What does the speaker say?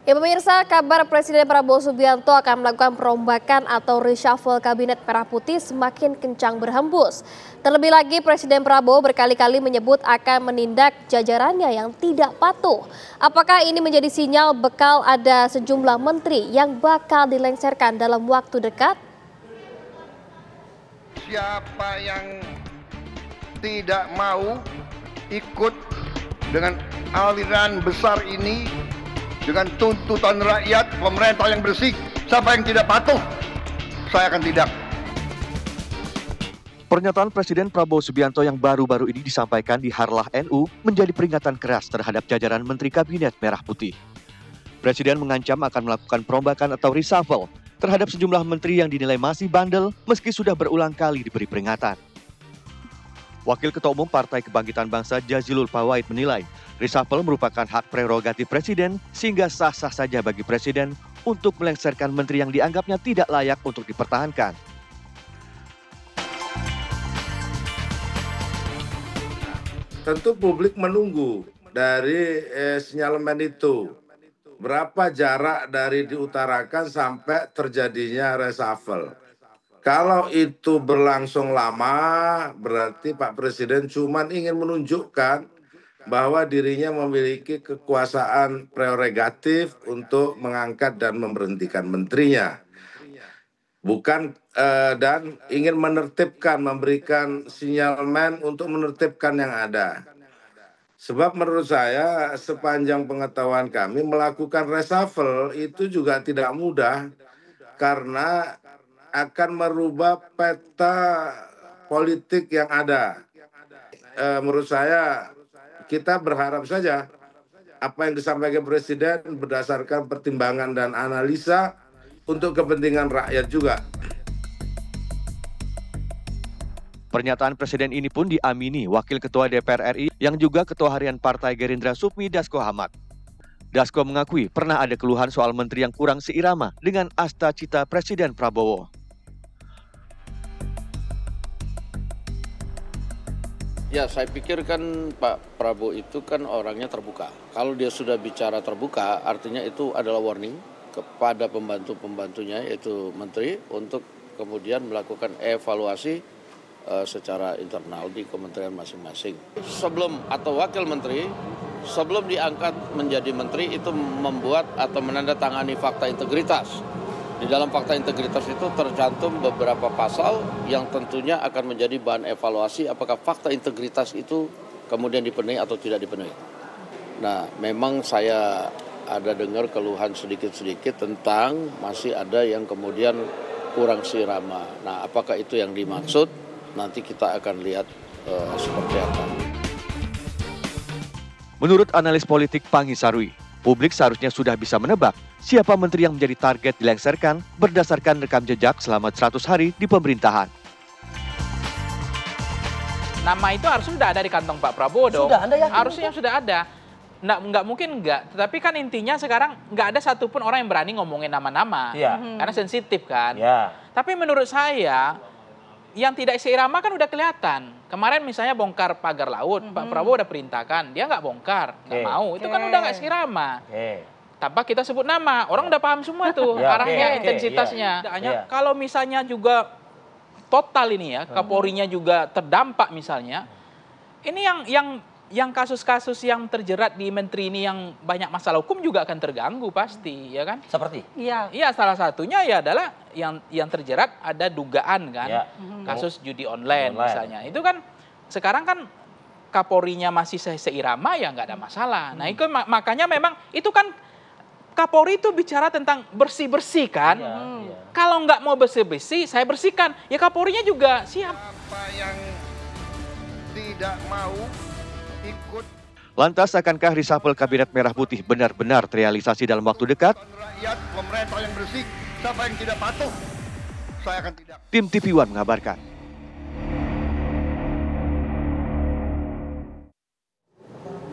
Ya pemirsa, kabar Presiden Prabowo Subianto akan melakukan perombakan atau reshuffle Kabinet Merah Putih semakin kencang berhembus. Terlebih lagi Presiden Prabowo berkali-kali menyebut akan menindak jajarannya yang tidak patuh. Apakah ini menjadi sinyal bekal ada sejumlah menteri yang bakal dilengsarkan dalam waktu dekat? Siapa yang tidak mau ikut dengan aliran besar ini, dengan tuntutan rakyat, pemerintah yang bersih, siapa yang tidak patuh, saya akan tindak. Pernyataan Presiden Prabowo Subianto yang baru-baru ini disampaikan di Harlah NU menjadi peringatan keras terhadap jajaran Menteri Kabinet Merah Putih. Presiden mengancam akan melakukan perombakan atau reshuffle terhadap sejumlah menteri yang dinilai masih bandel meski sudah berulang kali diberi peringatan. Wakil Ketua Umum Partai Kebangkitan Bangsa Jazilul Fawait menilai reshuffle merupakan hak prerogatif Presiden sehingga sah-sah saja bagi Presiden untuk melengsarkan menteri yang dianggapnya tidak layak untuk dipertahankan. Tentu publik menunggu dari sinyalemen itu. Berapa jarak dari diutarakan sampai terjadinya reshuffle. Kalau itu berlangsung lama, berarti Pak Presiden cuma ingin menunjukkan bahwa dirinya memiliki kekuasaan prerogatif untuk mengangkat dan memberhentikan menterinya. Bukan dan ingin menertibkan, memberikan sinyalemen untuk menertibkan yang ada. Sebab menurut saya sepanjang pengetahuan kami melakukan reshuffle itu juga tidak mudah karena akan merubah peta politik yang ada. Menurut saya kita berharap saja apa yang disampaikan Presiden berdasarkan pertimbangan dan analisa untuk kepentingan rakyat juga. Pernyataan Presiden ini pun diamini Wakil Ketua DPR RI yang juga Ketua Harian Partai Gerindra Sufmi Dasko Ahmad. Dasko mengakui pernah ada keluhan soal menteri yang kurang seirama dengan asta cita Presiden Prabowo. Ya, saya pikir kan Pak Prabowo itu kan orangnya terbuka. Kalau dia sudah bicara terbuka, artinya itu adalah warning kepada pembantu-pembantunya, yaitu menteri, untuk kemudian melakukan evaluasi secara internal di kementerian masing-masing. Sebelum atau wakil menteri, sebelum diangkat menjadi menteri itu membuat atau menandatangani fakta integritas. Di dalam fakta integritas itu tercantum beberapa pasal yang tentunya akan menjadi bahan evaluasi apakah fakta integritas itu kemudian dipenuhi atau tidak dipenuhi. Nah, memang saya ada dengar keluhan sedikit-sedikit tentang masih ada yang kemudian kurang seirama. Nah, apakah itu yang dimaksud? Nanti kita akan lihat seperti apa. Menurut analis politik Panggi Sarwi, publik seharusnya sudah bisa menebak siapa menteri yang menjadi target dilengsarkan berdasarkan rekam jejak selama 100 hari di pemerintahan. Nama itu harusnya sudah ada di kantong Pak Prabowo dong. Sudah, Anda yakin? Harusnya sudah ada. Nggak mungkin enggak. Tetapi kan intinya sekarang nggak ada satupun orang yang berani ngomongin nama-nama. Ya. Karena sensitif kan. Ya. Tapi menurut saya, yang tidak seirama kan udah kelihatan. Kemarin misalnya bongkar pagar laut, Pak Prabowo udah perintahkan, dia nggak bongkar, nggak mau. Itu kan udah nggak seirama. Tanpa kita sebut nama, orang udah paham semua tuh arahnya, intensitasnya. Kalau misalnya juga total ini ya, Kapolrinya juga terdampak misalnya, ini yang kasus-kasus yang terjerat di menteri ini yang banyak masalah hukum juga akan terganggu pasti, ya kan? Seperti? Iya, salah satunya ya adalah yang terjerat ada dugaan kan, kasus judi online misalnya. Itu kan sekarang kan Kapolrinya masih seirama ya nggak ada masalah. Nah itu makanya memang itu kan Kapolri itu bicara tentang bersih-bersih kan. Kalau nggak mau bersih-bersih, saya bersihkan. Ya Kapolrinya juga siap. Siapa yang tidak mau ikut. Lantas akankah reshuffle Kabinet Merah Putih benar-benar terrealisasi dalam waktu dekat? Rakyat, pemerintah yang bersih, siapa yang tidak patuh, saya akan tindak. Tim TV One mengabarkan.